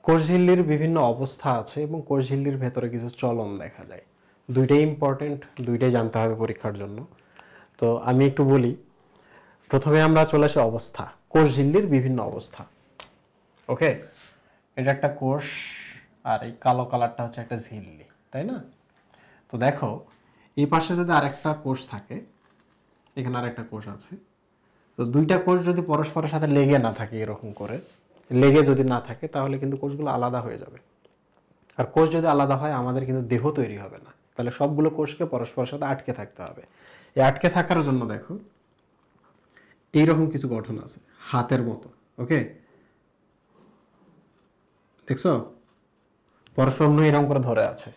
কোষঝিল্লির বিভিন্ন অবস্থা আছে এবং কোষঝিল্লির ভেতরে কিছু চলন দেখা যায়। দুইটাই ইম্পর্টেন্ট, দুইটাই জানতে হবে পরীক্ষার জন্য। তো আমি একটু বলি। প্রথমে আমরা চলে আসি অবস্থা, কোষঝিল্লির বিভিন্ন অবস্থা। ওকে, এটা একটা কোষ আর এই কালো কালারটা হচ্ছে একটা ঝিল্লি, তাই না? তো দেখো, এই পাশে যদি আরেকটা কোষ থাকে, এখানে আরেকটা কোষ আছে, তো দুইটা কোষ যদি পরস্পরের সাথে লেগে না থাকে, এরকম করে লেগে যদি না থাকে, তাহলে কিন্তু কোষগুলো আলাদা হয়ে যাবে। আর কোষ যদি আলাদা হয়, আমাদের কিন্তু দেহ তৈরি হবে না। তাহলে সবগুলো কোষকে পরস্পরের সাথে আটকে থাকতে হবে। এই আটকে থাকার জন্য দেখো এইরকম কিছু গঠন আছে, হাতের মতো। ওকে, দেখছো পরস্পর এরকম করে ধরে আছে।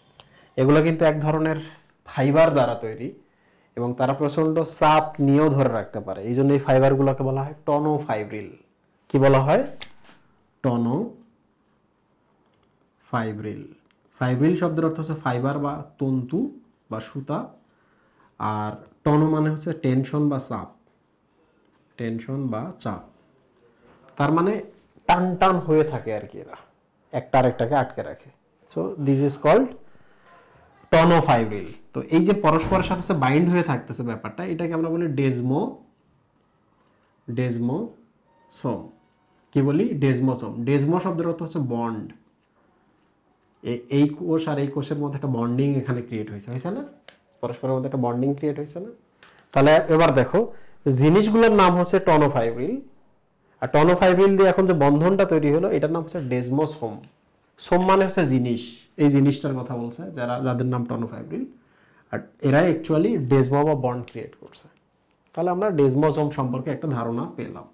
এগুলো কিন্তু এক ধরনের ফাইবার দ্বারা তৈরি এবং তারা প্রচন্ড চাপ নিয়েও ধরে রাখতে পারে। এই জন্য এই ফাইবারগুলোকে বলা হয় টনোফাইব্রিল। কি বলা হয়? টনোফাইব্রিল। ফাইব্রিল শব্দের অর্থ হচ্ছে ফাইবার বা তন্তু বা সুতা, আর টনো মানে হচ্ছে টেনশন বা চাপ। টেনশন বা চাপ, তার মানে টান টান হয়ে থাকে আর কি, এরা একটা আরেকটাকে আটকে রাখে। So this is called tonofibril. তো এই যে পরস্পরের সাথে বাইন্ড হয়ে থাকতেছে ব্যাপারটা, এটাকে আমরা বলি ডেজমোসোম। কি বলি? ডেজমোসোম। ডেজমো শব্দের অর্থ হচ্ছে বন্ড। এই কোষ আর এই কোষের মধ্যে একটা বন্ডিং এখানে ক্রিয়েট হয়েছে, হয়েছে না? পরস্পরের মধ্যে একটা বন্ডিং ক্রিয়েট হয়েছে না? তাহলে এবার দেখো, জিনিসগুলোর নাম হচ্ছে টনোফাইব্রিল, আর টনোফাইব্রিল দিয়ে এখন যে বন্ধনটা তৈরি হলো, এটার নাম হচ্ছে ডেজমোসোম। সোম মানে হচ্ছে জিনিস, এই জিনিসটার কথা বলছে যাদের নাম টনোফাইব্রিল, আর এরা অ্যাকচুয়ালি ডেজমো বা বন্ড ক্রিয়েট করছে। তাহলে আমরা ডেজমোসোম সম্পর্কে একটা ধারণা পেলাম।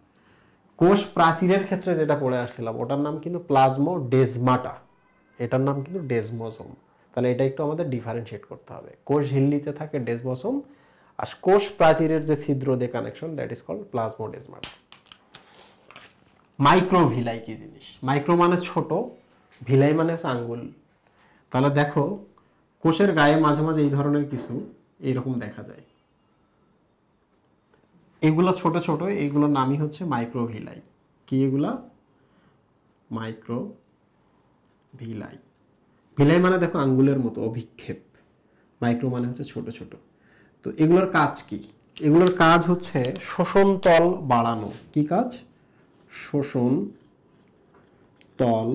কোষ প্রাচীরের ক্ষেত্রে যেটা পড়ে আসছিলাম, ওটার নাম কিন্তু প্লাজমোডেজমাটা, এটার নাম কিন্তু ডেজমোসোম। তাহলে এটা একটু আমাদের ডিফারেন্সিয়েট করতে হবে। কোষ ঝিল্লিতে থাকে ডেজমোসোম, আর কোষ প্রাচীরের যে ছিদ্র দিয়ে connection, that is called plasmodesmata. Microvilli কি জিনিস? মাইক্রো মানে ছোট, ভিলাই মানে হচ্ছে আঙ্গুল। তাহলে দেখো, কোষের গায়ে মাঝে মাঝে এই ধরনের কিছু এইরকম দেখা যায়, এগুলো ছোট ছোট, এইগুলোর নামই হচ্ছে মাইক্রোভিলাই। কি এগুলা? মাইক্রোভিলাই। ভিলাই মানে দেখো আঙ্গুলের মতো, অভিক্ষেপ। মাইক্রো মানে হচ্ছে ছোট ছোট। তো এগুলোর কাজ কি? এগুলোর কাজ হচ্ছে শোষণ তল বাড়ানো। কি কাজ? শোষণ তল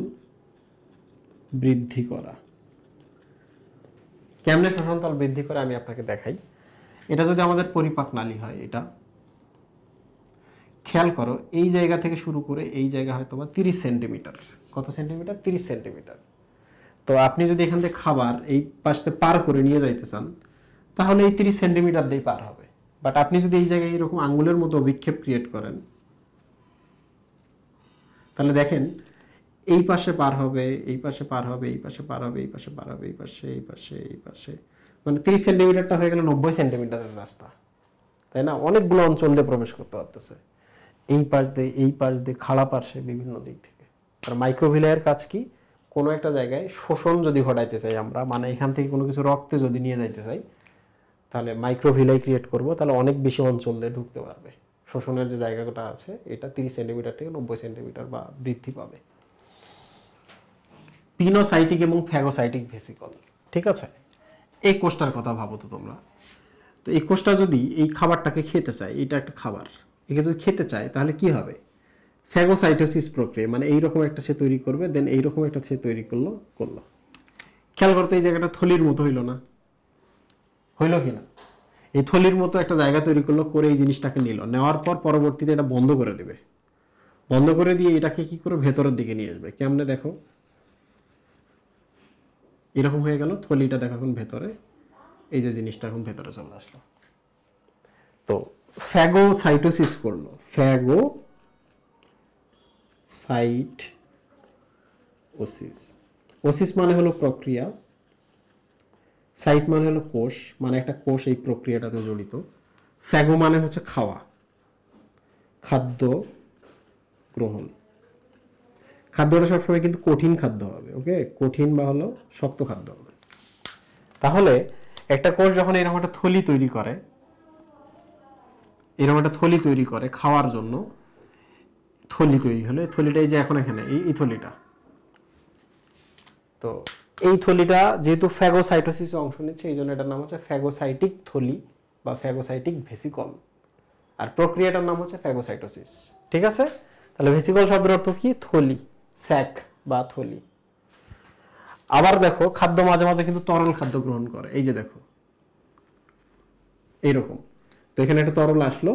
বৃদ্ধি করা। কেমনে শোষণ তল বৃদ্ধি করে আমি আপনাকে দেখাই। এটা যদি আমাদের পরিপাক নালী হয়, এটা খেয়াল করো, এই জায়গা থেকে শুরু করে এই জায়গা হয়তো বা 30 সেন্টিমিটার। কত সেন্টিমিটার? 30 সেন্টিমিটার। তো আপনি যদি এখান থেকে খাবার এই পাশে পার করে নিয়ে যাইতে চান, তাহলে এই 30 সেন্টিমিটার দিয়ে পার হবে। বাট আপনি যদি এই জায়গায় এরকম আঙ্গুলের মতো অভিক্ষেপ ক্রিয়েট করেন, তাহলে দেখেন এই পাশে পার হবে, এই পাশে পার হবে, এই পাশে পার হবে, এই পাশে পার হবে, এই পাশে, এই পাশে, এই পাশে, মানে 30 সেন্টিমিটারটা হয়ে গেল 90 সেন্টিমিটারের রাস্তা, তাই না? অনেকগুলো অঞ্চল দিয়ে প্রবেশ করতে পারতেছে, এই পাশ দিয়ে, এই পাশ দিয়ে, খাড়া পাশে, বিভিন্ন দিক থেকে। আর মাইক্রোভিলাইয়ের কাজ কি? কোনো একটা জায়গায় শোষণ যদি ঘটাইতে চাই আমরা, মানে এখান থেকে কোনো কিছু রক্তে যদি নিয়ে যাইতে চাই, তাহলে মাইক্রোভিলাই ক্রিয়েট করব, তাহলে অনেক বেশি অঞ্চল দিয়ে ঢুকতে পারবে। শোষণের যে জায়গাটা আছে, এটা 30 সেন্টিমিটার থেকে 90 সেন্টিমিটার বা বৃদ্ধি পাবে। পিনোসাইটিক এবং ফ্যাগোসাইটিক ভেসিকল, ঠিক আছে? এই কোষটার কথা ভাবো তো তোমরা। তো এই কোষটা যদি এই খাবারটাকে খেতে চায়, এটা একটা খাবার, একে যদি খেতে চায়, তাহলে কি হবে? ফ্যাগোসাইটোসিস প্রক্রিয়া, মানে এইরকম একটা সে তৈরি করবে, দেন এইরকম একটা সে তৈরি করলো। খেয়াল করতে, এই জায়গাটা থলির মতো হইলো না? হইলো কি না? এই থলির মতো একটা জায়গা তৈরি করলো, করে এই জিনিসটাকে নিল, নেওয়ার পর পরবর্তীতে এটা বন্ধ করে দেবে। বন্ধ করে দিয়ে এটাকে কি করে ভেতরের দিকে নিয়ে আসবে? কেমনে দেখো, এরকম হয়ে গেল থলিটা, দেখো এখন ভেতরে, এই যে জিনিসটা এখন ভেতরে চলে আসলো। তো ফ্যাগোসাইটোসিস করলো, ফ্যাগোসাইটোসিস। ওসিস মানে হলো প্রক্রিয়া, সাইট মানে হলো কোষ, মানে একটা কোষ এই প্রক্রিয়াটাতে জড়িত। ফ্যাগো মানে হচ্ছে খাওয়া, খাদ্য গ্রহণ। খাদ্যটা সবসময় কিন্তু কঠিন খাদ্য হবে, ওকে? কঠিন বা হলো শক্ত খাদ্য হবে। তাহলে একটা কোষ যখন এরকম একটা থলি তৈরি করে, এরকম একটা থলি তৈরি করে খাওয়ার জন্য, থলি তৈরি হলে থলিটা এই যে এখন এখানে এই থলিটা, তো এই থলিটা যেহেতু ফ্যাগোসাইটোসিস অংশ নিচ্ছে এই জন্য এটার নাম হচ্ছে ফ্যাগোসাইটিক থলি বা ফ্যাগোসাইটিক ভেসিকল, আর প্রক্রিয়াটার নাম হচ্ছে ফ্যাগোসাইটোসিস। ঠিক আছে, তাহলে ভেসিকল শব্দের অর্থ কি? থলি, স্যাক বা থলি। আবার দেখো খাদ্য মাঝে মাঝে কিন্তু তরল খাদ্য গ্রহণ করে, এই যে দেখো এইরকম। তো এখানে একটা তরল আসলো,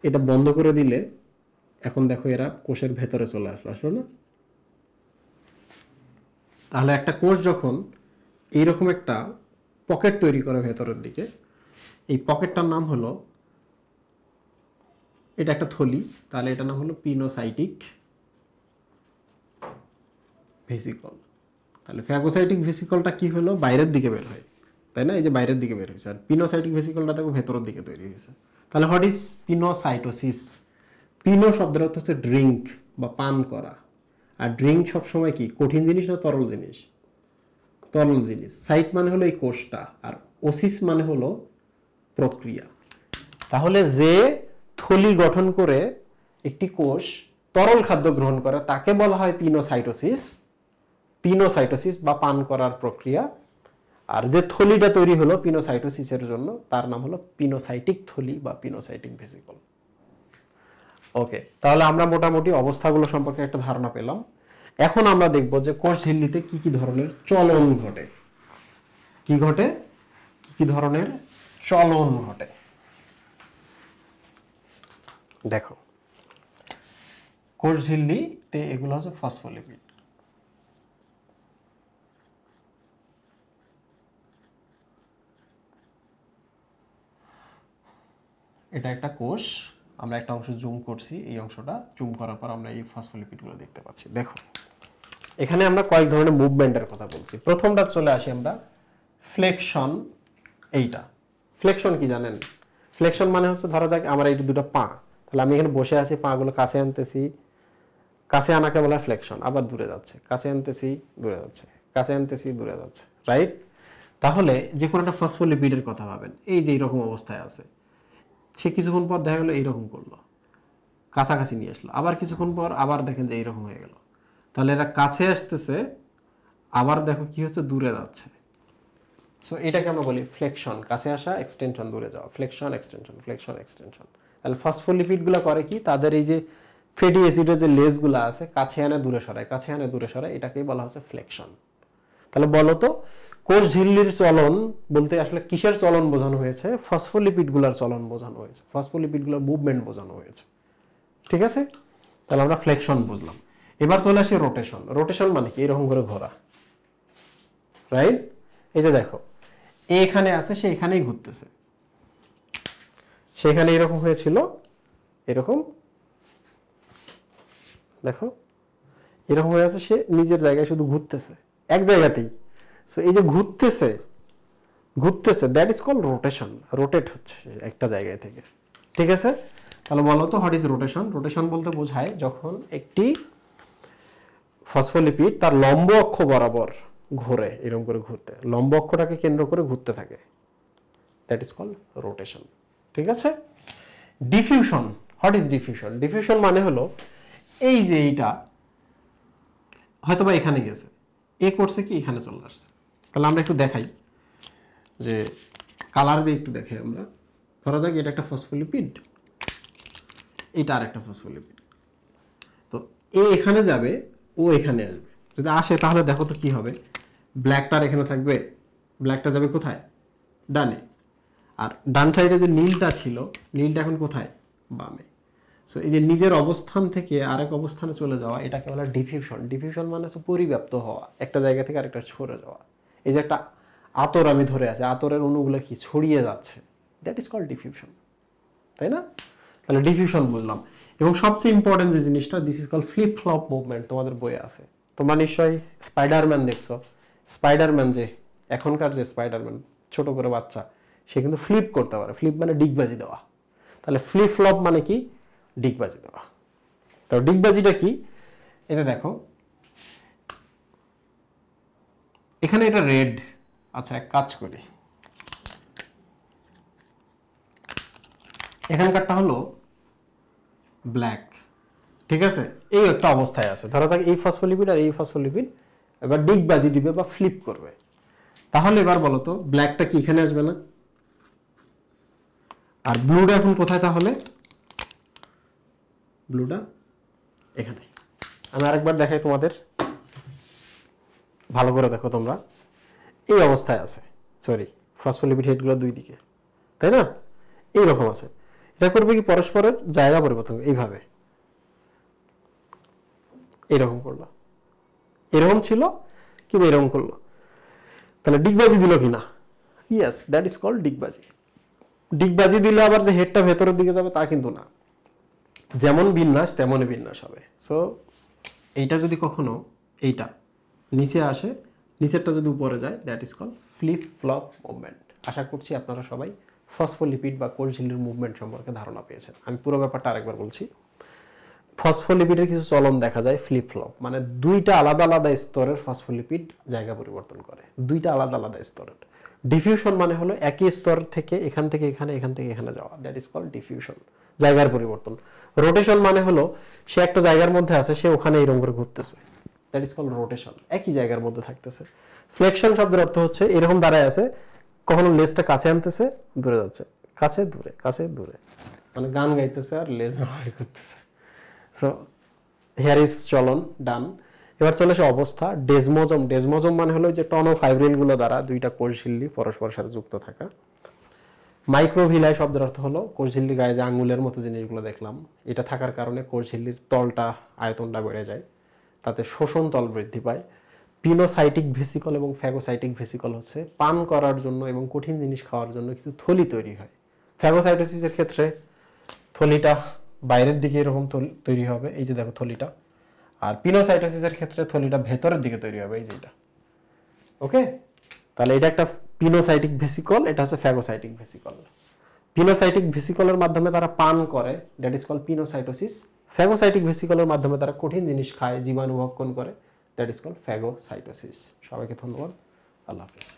এটা বন্ধ করে দিলে এখন দেখো এরা কোষের ভেতরে চলে আসলো না? তাহলে একটা কোষ যখন এইরকম একটা পকেট তৈরি করে ভেতরের দিকে, এই পকেটটার নাম হলো, এটা একটা থলি, তাহলে এটার নাম হলো পিনোসাইটিক ভেসিকল। তাহলে ফ্যাগোসাইটিক ভেসিকলটা কি হলো? বাইরের দিকে বের হয়, তাই না? এই যে বাইরের দিকে বের হয়েছে। আর পিনোসাইটিক ভেসিকলটা দেখো ভেতরের দিকে তৈরি হয়েছে। তাহলে হোয়াট ইজ পিনোসাইটোসিস? পিনো শব্দের অর্থ হচ্ছে ড্রিঙ্ক বা পান করা। আর ড্রিঙ্ক সবসময় কি কঠিন জিনিস না তরল জিনিস? তরল জিনিস। সাইট মানে হলো এই কোষটা, আর ওসিস মানে হলো প্রক্রিয়া। তাহলে যে থলি গঠন করে একটি কোষ তরল খাদ্য গ্রহণ করে তাকে বলা হয় পিনোসাইটোসিস, পিনোসাইটোসিস বা পান করার প্রক্রিয়া। আর যে থলিটা তৈরি হলো পিনোসাইটোসিসের জন্য তার নাম হলো পিনোসাইটিক থলি বা পিনোসাইটিক ভেসিকল। ওকে, তাহলে আমরা মোটামুটি অবস্থাগুলো সম্পর্কে একটা ধারণা পেলাম। এখন আমরা দেখব যে কোষ ঝিল্লিতে কি কি ধরনের চলন ঘটে। কি ঘটে? কি কি ধরনের চলন ঘটে? দেখো কোষ ঝিল্লিতে এগুলো হচ্ছে ফসফোলিপিড। এটা একটা কোষ, আমরা একটা অংশ জুম করছি, এই অংশটা জুম করার পর আমরা এই ফসফোলিপিডগুলো দেখতে পাচ্ছি। দেখো এখানে আমরা কয়েক ধরনের মুভমেন্টের কথা বলছি। প্রথমটা চলে আসি আমরা ফ্লেকশন। এইটা ফ্লেকশন কি জানেন? ফ্লেকশন মানে হচ্ছে ধরা যাক আমার এই দুটো পা, তাহলে আমি এখানে বসে আছি, পাগুলো কাছে আনতেছি, কাছে আনাকে বলা হয় ফ্লেকশন। আবার দূরে যাচ্ছে, কাছে আনতেছি, দূরে যাচ্ছে, কাছে আনতেছি, দূরে যাচ্ছে, রাইট? তাহলে যে কোনো একটা ফসফোলিপিডের কথা ভাবেন, এই যে এইরকম অবস্থায় আছে, সে কিছুক্ষণ পর দেখা গেলো এইরকম করলো, কাছাকাছি নিয়ে আসলো, আবার কিছুক্ষণ পর আবার দেখেন যে এইরকম হয়ে গেল। তাহলে এরা কাছে আসতেছে, আবার দেখো কি হচ্ছে, দূরে যাচ্ছে। সো এটাকে আমরা বলি ফ্লেকশন, কাছে আসা, এক্সটেনশন, দূরে যাওয়া, ফ্লেকশন এক্সটেনশন, ফ্লেকশন এক্সটেনশন। তাহলে ফসফোলিপিডগুলো করে কি, তাদের এই যে ফ্যাটি অ্যাসিডের যে লেজগুলো আছে কাছে আনে দূরে সরায়, কাছে আনে দূরে সরায়, এটাকেই বলা হচ্ছে ফ্লেকশন। তাহলে বলো তো কোষ ঝিল্লির চলন বলতে আসলে কিসের চলন বোঝানো হয়েছে? ফসফোলিপিডগুলোর চলন বোঝানো হয়েছে, ফসফোলিপিডগুলোর মুভমেন্ট বোঝানো হয়েছে। ঠিক আছে, তাহলে আমরা ফ্লেকশন বুঝলাম। এবার চলে আসি রোটেশন। রোটেশন মানে কি? এরকম করে ঘোরা, রাইট? এই যে দেখো এখানে আছে, সে এখানেই ঘুরতেছে, সেখানে এরকম হয়েছিল, এরকম দেখো এরকম হয়ে আছে, সে নিজের জায়গায় শুধু ঘুরতেছে এক জায়গাতেই। সো এই যে ঘুরতেছে, ঘুরতেছে, that is call rotation, rotate হচ্ছে একটা জায়গায় থেকে। ঠিক আছে, তাহলে বলো তো হোয়াট ইজ রোটেশন? রোটেশন বলতে বোঝায় যখন একটি ফসফোলিপিড তার লম্ব অক্ষ বরাবর ঘোরে, এরকম করে ঘুরতে, লম্ব অক্ষটাকে কেন্দ্র করে ঘুরতে থাকে, দ্যাট ইজ কল রোটেশন। ঠিক আছে, diffusion. What is diffusion? Diffusion মানে হলো এই যে এইটা হয়তোবা এখানে গেছে, এ করছে কি এখানে চলে আসছে। তাহলে আমরা একটু দেখাই, যে কালার দিয়ে একটু দেখাই আমরা। ধরা যাক এটা একটা ফসফোলিপিড, এটা আর একটা ফসফোলিপিড। তো এ এখানে যাবে, ও এখানে আসবে। যদি আসে তাহলে দেখো তো কি হবে, ব্ল্যাকটার এখানে থাকবে, ব্ল্যাকটা যাবে কোথায়? ডানে। আর ডান সাইডে যে নীলটা ছিল, নীলটা এখন কোথায়? বামে। সো এই যে নিজের অবস্থান থেকে আরেক অবস্থানে চলে যাওয়া, এটাকে বলা ডিফিউশন। ডিফিউশন মানে হচ্ছে পরিব্যাপ্ত হওয়া, একটা জায়গা থেকে আরেকটা ছড়ে যাওয়া। এই যে একটা আতর আমি ধরে আছি, আতরের অণুগুলো কি ছড়িয়ে যাচ্ছে, দ্যাট ইজ কল্ড ডিফিউশন, তাই না? তাহলে ডিফিউশন বুঝলাম। এবং সবচেয়ে ইম্পর্টেন্ট যে জিনিসটা, this is called flip flop movement. তোমাদের বইয়ে আছে, তোমরা নিশ্চয়ই স্পাইডারম্যান দেখছো। স্পাইডারম্যান যে এখনকার যে স্পাইডারম্যান ছোট করে বাচ্চা, সে কিন্তু ফ্লিপ করতে পারে। ফ্লিপ মানে ডিগবাজি দেওয়া। তাহলে ফ্লিপ ফ্লপ মানে কি? ডিগবাজি দেওয়া। তো ডিগবাজিটা কি? এটা দেখো এখানে এটা রেড। আচ্ছা এক কাজ করি, এখানকারটা হলো ব্ল্যাক। ঠিক আছে, এই একটা অবস্থায় আছে। ধরা যাক এই ফসফোলিপিড আর এই ফসফোলিপিড এবার ডিগবাজি দিবে বা ফ্লিপ করবে। তাহলে এবার বলো তো ব্ল্যাকটা কি এখানে আসবে না, আর ব্লুটা এখন কোথায়? তাহলে ব্লুটা এখানে। আমি আরেকবার দেখাই তোমাদের, ভালো করে দেখো তোমরা, এই অবস্থায় আছে, সরি ফসফোলিপিড হেডগুলো দুই দিকে, তাই না? এইরকম আছে। এটা করবে কি পরস্পরের জায়গা পরিবর্তন, এইভাবে এরকম করলো, এরকম ছিল কিংবা এরকম করলো, তাহলে ডিগবাজি দিল কিনা? ইয়েস, দ্যাট ইজ কল্ড ডিগবাজি। ডিগবাজি দিলে আবার যে হেডটা ভেতরের দিকে যাবে তা কিন্তু না, যেমন বিন্যাস তেমনই বিন্যাস হবে। সো এইটা যদি কখনো এইটা নিচে আসে, নিচেরটা যদি উপরে যায়, that is called flip flop movement. আশা করছি আপনারা সবাই ফসফোলিপিড বা কোল্ড ঝিল্লির মুভমেন্ট সম্পর্কে ধারণা পেয়েছেন। আমি পুরো ব্যাপারটা আরেকবার বলছি। ফসফোলিপিডের কিছু চলন দেখা যায় ফ্লিপ ফ্লপ, মানে দুইটা আলাদা আলাদা স্তরের ফসফোলিপিড জায়গা পরিবর্তন করে, দুইটা আলাদা আলাদা স্তরের। ডিফিউশন মানে হলো একই স্তর থেকে এখান থেকে এখানে, এখান থেকে এখানে যাওয়া, দ্যাট ইজ কল্ড ডিফিউশন, জায়গার পরিবর্তন। রোটেশন মানে হলো সে একটা জায়গার মধ্যে আছে, সে ওখানে এরকম করে ঘুরতেছে, দ্যাট ইজ কল্ড রোটেশন, একই জায়গার মধ্যে থাকতেছে। ফ্লেকশন শব্দের অর্থ হচ্ছে এরকম দাঁড়ায় আছে, কখনো লেজটা কাছে আনতেছে, দূরে যাচ্ছে, কাছে দূরে, কাছে দূরে, মানে গান গাইতেছে আর লেজ করতেছে। সো হেয়ার ইজ চলন ডান। এবার চলে আসে অবস্থা ডেজমোজম। ডেজমোজম মানে হলো যে টনোফাইব্রিল গুলো দ্বারা দুইটা কোষঝিল্লি পরস্পরের সাথে যুক্ত থাকা। মাইক্রোভিলাই শব্দের অর্থ হলো কোষঝিল্লির গায়ে যে আঙ্গুলের মতো জিনিসগুলো দেখলাম, এটা থাকার কারণে কোষঝিল্লির তলটা, আয়তনটা বেড়ে যায়, তাতে শোষণ তল বৃদ্ধি পায়। পিনোসাইটিক ভেসিকল এবং ফ্যাগোসাইটিক ভেসিকল হচ্ছে পান করার জন্য এবং কঠিন জিনিস খাওয়ার জন্য কিছু থলি তৈরি হয়। ফ্যাগোসাইটোসিসের ক্ষেত্রে থলিটা বাইরের দিকে এরকম তৈরি হবে, এই যে দেখো থলিটা। আর পিনোসাইটোসিসের ক্ষেত্রে থলিটা ভেতরের দিকে তৈরি হবে, এই যেটা। ওকে, তাহলে এটা একটা পিনোসাইটিক ভেসিকল, এটা হচ্ছে ফ্যাগোসাইটিক ভেসিকল। পিনোসাইটিক ভেসিকলের মাধ্যমে তারা পান করে, that is called pinocytosis. Phagocytic ভেসিকলের মাধ্যমে তারা কঠিন জিনিস খায়, জীবাণু ভক্ষণ করে, দ্যাট ইজ কল্ড ফ্যাগোসাইটোসিস। সবাইকে ধন্যবাদ, আল্লাহ হাফেজ।